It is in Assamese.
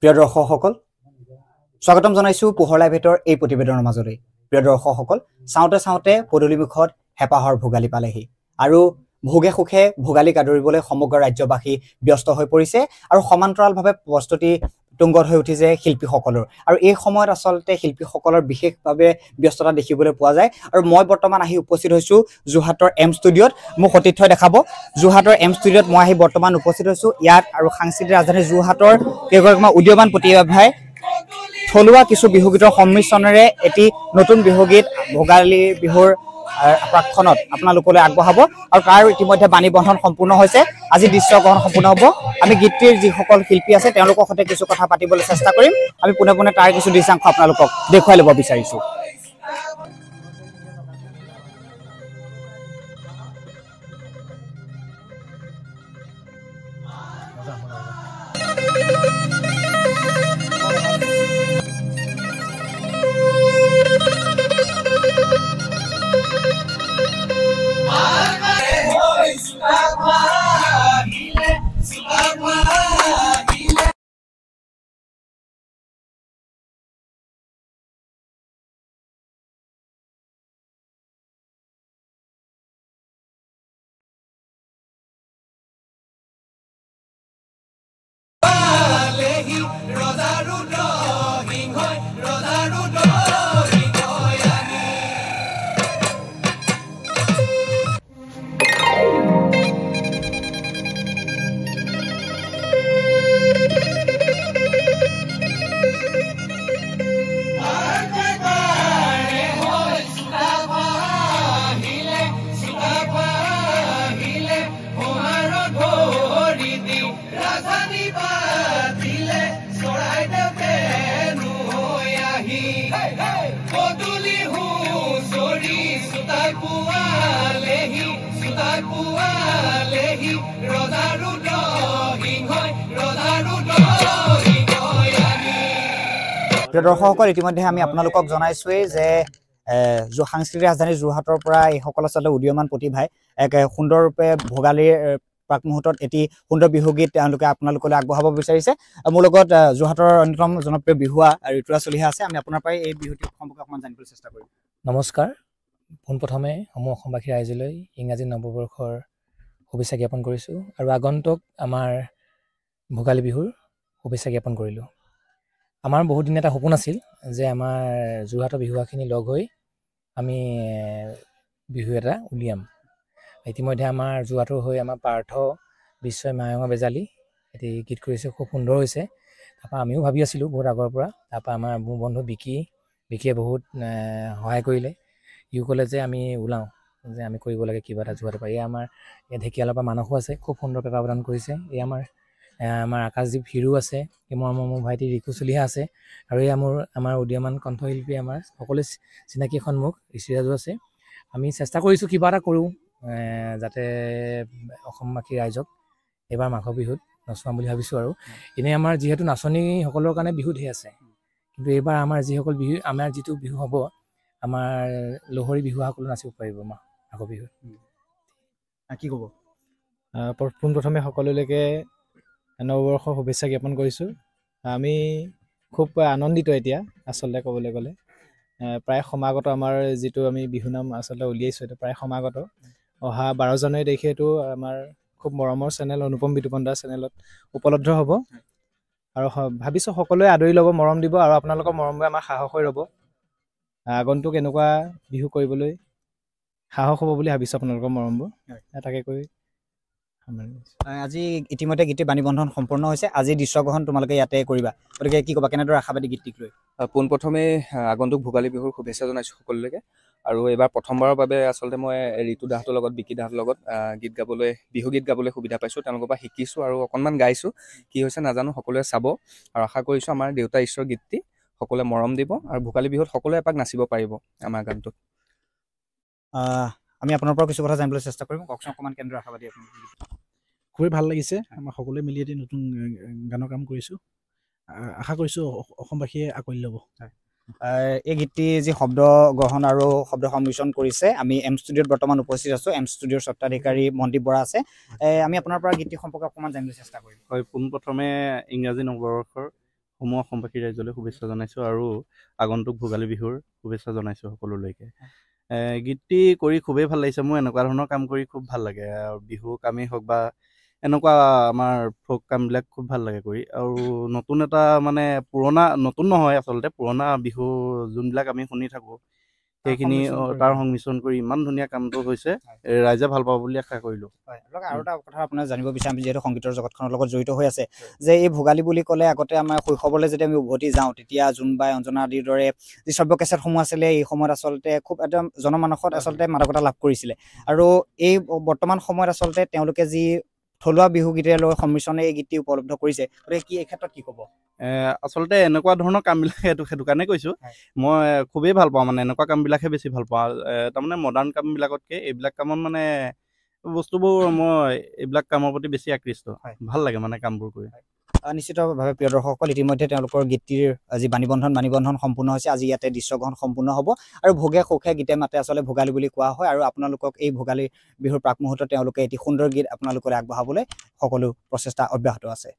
প্ৰিয় দৰ্শকসকল স্বাগতম জনাইছো পোহৰ লাইভেটৰ এই প্ৰতিবেদনৰ মাজলৈ প্ৰিয় দৰ্শকসকল চাওঁতে চাওঁতে পদূলিমুখত হেপাহৰ ভোগালী পালেহি আৰু ভোগে সুখে ভোগালী কাদৰিবলৈ সমগ্ৰ ৰাজ্যবাসী ব্যস্ত হৈ পৰিছে আৰু সমান্তৰালভাৱে প্ৰস্তুতি তুংগত হৈ উঠিছে শিল্পীসকলৰ আৰু এই সময়ত আসলতে শিল্পীসকলৰ বিশেষভাৱে ব্যস্ততা দেখিবলৈ পোৱা যায় আৰু মই বৰ্তমান আহি উপস্থিত হৈছো যোৰহাটৰ এম ষ্টুডিঅ'ত মোক সতীৰ্থই দেখাব যোৰহাটৰ এম ষ্টুডিঅ'ত মই আহি বৰ্তমান উপস্থিত হৈছো ইয়াত আৰু সাংস্কৃতিক ৰাজধানী যোৰহাটৰ কেইগৰাকীমান উদীয়মান প্ৰতিভাই থলুৱা কিছু বিহুগীতৰ সংমিশ্ৰণেৰে এটি নতুন বিহুগীত ভোগালী বিহুৰ প্ৰাক্ষণত আপোনালোকলৈ আগবঢ়াব আৰু তাৰ ইতিমধ্যে বাণী বন্ধন সম্পূৰ্ণ হৈছে আজি দৃশ্যগ্ৰহণ সম্পূৰ্ণ হ'ব আমি গীতটিৰ যিসকল শিল্পী আছে তেওঁলোকৰ সৈতে কিছু কথা পাতিবলৈ চেষ্টা কৰিম আমি পুনে পুনে তাৰ কিছু দৃশ্যাংশ আপোনালোকক দেখুৱাই ল'ব বিচাৰিছো প্ৰিয় দৰ্শকসকল ইতিমধ্যে আমি আপোনালোকক জনাইছোৱেই যে সাংস্কৃতিক ৰাজধানী যোৰহাটৰ পৰা এইসকল আচলতে উদীয়মান প্ৰতিভাই এক সুন্দৰৰূপে ভোগালীৰ প্ৰাক মুহূৰ্তত এটি সুন্দৰ বিহুগীত তেওঁলোকে আপোনালোকলৈ আগবঢ়াব বিচাৰিছে মোৰ লগত যোৰহাটৰ অন্যতম জনপ্ৰিয় বিহুৱা ঋতুৰাজ চলিহা আছে আমি আপোনাৰ পৰাই এই বিহুটিৰ সম্পৰ্কে অকণমান জানিবলৈ চেষ্টা কৰিম নমস্কাৰ পোনপ্ৰথমে সমূহ অসমবাসী ৰাইজলৈ ইংৰাজী নৱবৰ্ষৰ শুভেচ্ছা জ্ঞাপন কৰিছোঁ আৰু আগন্তুক আমাৰ ভোগালী বিহুৰ শুভেচ্ছা জ্ঞাপন কৰিলোঁ আমাৰ বহুত দিন এটা সপোন আছিল যে আমাৰ যোৰহাটৰ বিহুৱাখিনি লগ হৈ আমি বিহু এটা উলিয়াম ইতিমধ্যে আমাৰ যোৰহাটৰ হৈ আমাৰ পাৰ্থ বিশ্বই মায়ঙৰ বেজালি এটি গীত কৰিছে খুব সুন্দৰ হৈছে তাৰপৰা আমিও ভাবি আছিলোঁ বহুত আগৰ পৰা তাৰপৰা আমাৰ মোৰ বন্ধু বিকিয়ে বহুত সহায় কৰিলে ইও ক'লে যে আমি ওলাওঁ যে আমি কৰিব লাগে কিবা এটা যোৰহাটৰ পৰা এই আমাৰ ঢেকীয়ালৰ পৰা মানসো আছে খুব সুন্দৰ পেপা প্ৰদান কৰিছে এই আমাৰ আকাশদ্বীপ হিৰো আছে এই মোৰ ভাইটি ৰিকু চলিহা আছে আৰু এই আমাৰ উদীয়মান কণ্ঠশিল্পী আমাৰ সকলোৱে চিনাকি সন্মুখ ঋষিৰাজো আছে আমি চেষ্টা কৰিছোঁ কিবা এটা কৰোঁ যাতে অসমবাসী ৰাইজক এইবাৰ মাঘৰ বিহুত নচুৱাম বুলি ভাবিছোঁ আৰু এনেই আমাৰ যিহেতু নাচনীসকলৰ কাৰণে বিহু ধেৰ আছে কিন্তু এইবাৰ আমাৰ যিসকল বিহু আমাৰ যিটো বিহু হ'ব আমাৰ লহৰী বিহুৱাসকলো নাচিব পাৰিব মাঘৰ বিহুত কি ক'ব পোনপ্ৰথমে সকলোলৈকে নৱবৰ্ষৰ শুভেচ্ছা জ্ঞাপন কৰিছোঁ আমি খুব আনন্দিত এতিয়া আচলতে ক'বলৈ গ'লে প্ৰায় সমাগত আমাৰ যিটো আমি বিহুনাম আচলতে উলিয়াইছোঁ এইটো প্ৰায় সমাগত অহা 12 জানুৱাৰী তাৰিখে এইটো আমাৰ খুব মৰমৰ চেনেল অনুপম বিতুপন দাৰ চেনেলত উপলব্ধ হ'ব আৰু ভাবিছোঁ সকলোৱে আদৰি ল'ব মৰম দিব আৰু আপোনালোকৰ মৰমবোৰ আমাৰ সাহস হৈ ৰ'ব আগন্তুক এনেকুৱা বিহু কৰিবলৈ সাহস হ'ব বুলি ভাবিছোঁ আপোনালোকৰ মৰমবোৰ তাকে কৈ আজি ইতিমধ্যে গীতটি বাণী বন্ধন সম্পূৰ্ণ হৈছে আজি দৃশ্যগ্ৰহণ তোমালোকে ইয়াতে কৰিবা গতিকে কি ক'বা কেনেদৰে আশাবাদী গীতটিক লৈ পোনপ্ৰথমে আগন্তুক ভোগালী বিহুৰ শুভেচ্ছা জনাইছোঁ সকলোলৈকে আৰু এইবাৰ প্ৰথমবাৰৰ বাবে আচলতে মই ঋতু দাহঁতৰ লগত বিকি দাহঁতৰ লগত গীত গাবলৈ বিহুগীত গাবলৈ সুবিধা পাইছোঁ তেওঁলোকৰ পৰা শিকিছোঁ আৰু অকণমান গাইছোঁ কি হৈছে নাজানো সকলোৱে চাব আৰু আশা কৰিছোঁ আমাৰ দেউতা ঈশ্বৰ গীতটি সকলোৱে মৰম দিব আৰু ভোগালী বিহুত সকলোৱে এপাক নাচিব পাৰিব আমাৰ গানটোত আমি আপোনাৰ পৰা কিছু কথা জানিবলৈ চেষ্টা কৰিম কওকচোন অকণমান কেনেদৰে আশাবাদী আপুনি খুবেই ভাল লাগিছে আমাৰ সকলোৱে মিলি এটি নতুন গানৰ কাম কৰিছোঁ আশা কৰিছোঁ অসমবাসীয়ে আঁকোৱালি ল'ব এই গীতটি যি শব্দ গ্ৰহণ আৰু শব্দ সংমিশ্ৰণ কৰিছে আমি এম ষ্টুডিঅ'ত বৰ্তমান উপস্থিত আছোঁ এম ষ্টুডিঅ'ৰ স্বত্বাধিকাৰী মনদীপ বৰা আছে আমি আপোনাৰ পৰা গীতটি সম্পৰ্কে অকণমান জানিবলৈ চেষ্টা কৰিম হয় পোনপ্ৰথমে ইংৰাজী নৱবৰ্ষৰ সমূহ অসমবাসী ৰাইজলৈ শুভেচ্ছা জনাইছোঁ আৰু আগন্তুক ভোগালী বিহুৰ শুভেচ্ছা জনাইছোঁ সকলোলৈকে। গীতটি কৰি খুবেই ভাল লাগিছে। মোৰ এনেকুৱা ধৰণৰ কাম কৰি খুব ভাল লাগে। বিহু কামেই হওক বা এনেকুৱা আমাৰ ফ'ক কামবিলাক খুব ভাল লাগে কৰি। আৰু নতুন এটা মানে নতুন নহয় আচলতে, পুৰণা বিহু যোনবিলাক আমি শুনি থাকোঁ সেইখিনি তাৰ সংমিশ্ৰণ কৰি ইমান ধুনীয়া কামটো হৈছে, ৰাইজে ভাল পাব বুলি আশা কৰিলোঁ। আৰু এটা কথা আপোনাৰ জানিব বিচাৰিম, যিহেতু সংগীতৰ জগতখনৰ লগত জড়িত হৈ আছে, যে এই ভোগালী বুলি ক'লে আগতে আমাৰ শৈশৱলৈ যদি আমি উভতি যাওঁ, তেতিয়া জোনবাই, অঞ্জনা আদিৰ দৰে যি শ্ৰব্য কেছেটসমূহ আছিলে, এই সময়ত আচলতে খুব একদম জনমানসত আচলতে মাদকতা লাভ কৰিছিলে। আৰু এই বৰ্তমান সময়ত আচলতে তেওঁলোকে যি থলুৱা বিহু গীতেৰে লৈ সংমিশ্ৰণে এই গীতটি উপলব্ধ কৰিছে, গতিকে এই ক্ষেত্ৰত কি ক'ব? আচলতে এনেকুৱা ধৰণৰ কামবিলাক সেইটো কাৰণে কৈছোঁ, মই খুবেই ভাল পাওঁ। মানে এনেকুৱা কামবিলাকহে বেছি ভাল পাওঁ। তাৰমানে মডাৰ্ণ কামবিলাকতকৈ এইবিলাক কামত মানে বস্তুবোৰ মই এইবিলাক কামৰ প্ৰতি বেছি আকৃষ্ট। ভাল লাগে মানে কামবোৰ কৰি। নিশ্চিতভাৱে প্ৰিয় দৰ্শকসকল, ইতিমধ্যে তেওঁলোকৰ গীতটিৰ যি বাণীবন্ধন সম্পূৰ্ণ হৈছে। আজি ইয়াতে দৃশ্যগ্ৰহণ সম্পূৰ্ণ হ'ব আৰু ভোগে সুখে গীতে মাতে আচলতে ভোগালী বুলি কোৱা হয়। আৰু আপোনালোকক এই ভোগালী বিহুৰ প্ৰাক মুহূৰ্তত তেওঁলোকে এটি সুন্দৰ গীত আপোনালোকলৈ আগবঢ়াবলৈ সকলো প্ৰচেষ্টা অব্যাহত আছে।